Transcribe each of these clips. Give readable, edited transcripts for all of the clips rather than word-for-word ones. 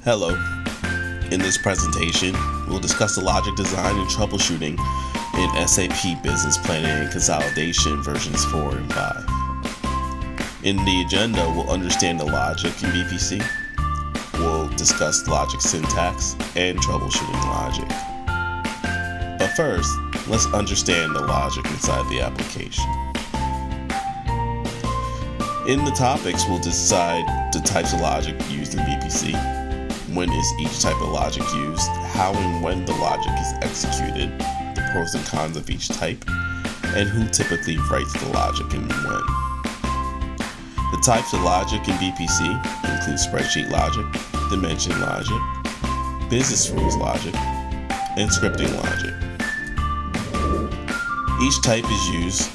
Hello. In this presentation, we'll discuss the logic design and troubleshooting in SAP Business Planning and Consolidation versions 4 and 5. In the agenda, we'll understand the logic in BPC. We'll discuss logic syntax and troubleshooting logic. But first, let's understand the logic inside the application. In the topics, we'll decide the types of logic used in BPC, when is each type of logic used, how and when the logic is executed, the pros and cons of each type, and who typically writes the logic and when. The types of logic in BPC include spreadsheet logic, dimension logic, business rules logic, and scripting logic. Each type is used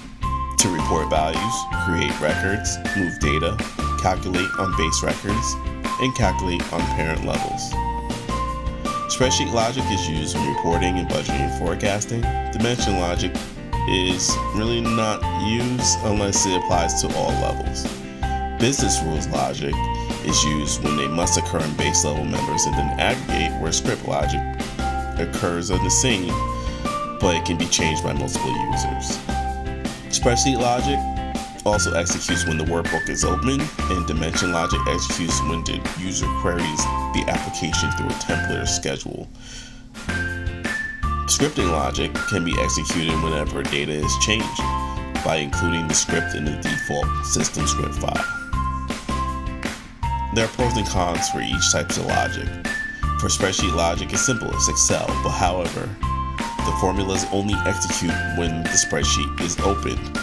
to report values, create records, move data, calculate on base records, and calculate on parent levels. Spreadsheet logic is used when reporting and budgeting and forecasting. Dimension logic is really not used unless it applies to all levels. Business rules logic is used when they must occur in base level members and then aggregate where script logic occurs on the scene, but it can be changed by multiple users. Spreadsheet logic also executes when the workbook is open, and dimension logic executes when the user queries the application through a template or schedule. Scripting logic can be executed whenever data is changed by including the script in the default system script file. There are pros and cons for each type of logic. For spreadsheet logic, it's simple, it's Excel, but however, the formulas only execute when the spreadsheet is opened.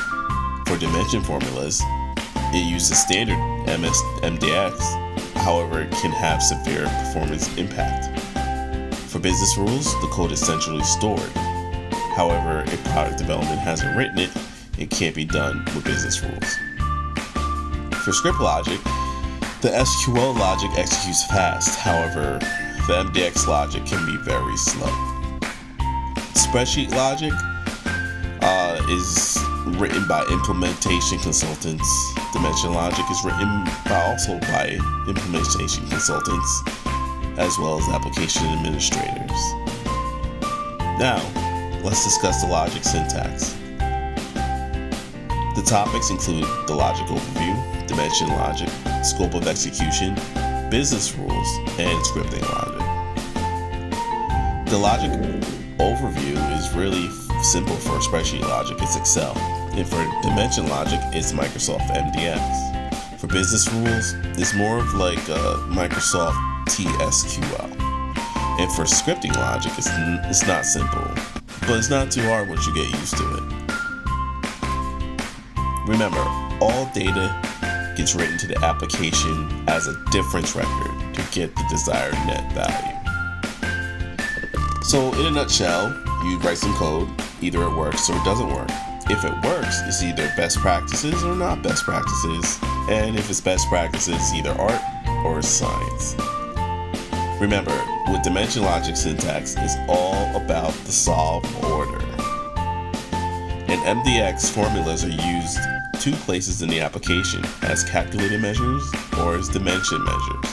For dimension formulas, it uses standard MDX, however, it can have severe performance impact. For business rules, the code is centrally stored. However, if product development hasn't written it, it can't be done with business rules. For script logic, the SQL logic executes fast, however, the MDX logic can be very slow. Spreadsheet logic is written by implementation consultants. Dimension logic is written by implementation consultants, as well as application administrators. Now, let's discuss the logic syntax. The topics include the logic overview, dimension logic, scope of execution, business rules, and scripting logic. The logic overview is really simple. For spreadsheet logic, it's Excel. And for dimension logic, it's Microsoft MDX. For business rules, it's more of like Microsoft TSQL. And for scripting logic, it's not simple, but it's not too hard once you get used to it. Remember, all data gets written to the application as a difference record to get the desired net value. So in a nutshell, you write some code, either it works or it doesn't work. If it works, it's either best practices or not best practices. And if it's best practices, it's either art or science. Remember, with dimension logic syntax, it's all about the solve order. And MDX formulas are used 2 places in the application, as calculated measures or as dimension measures.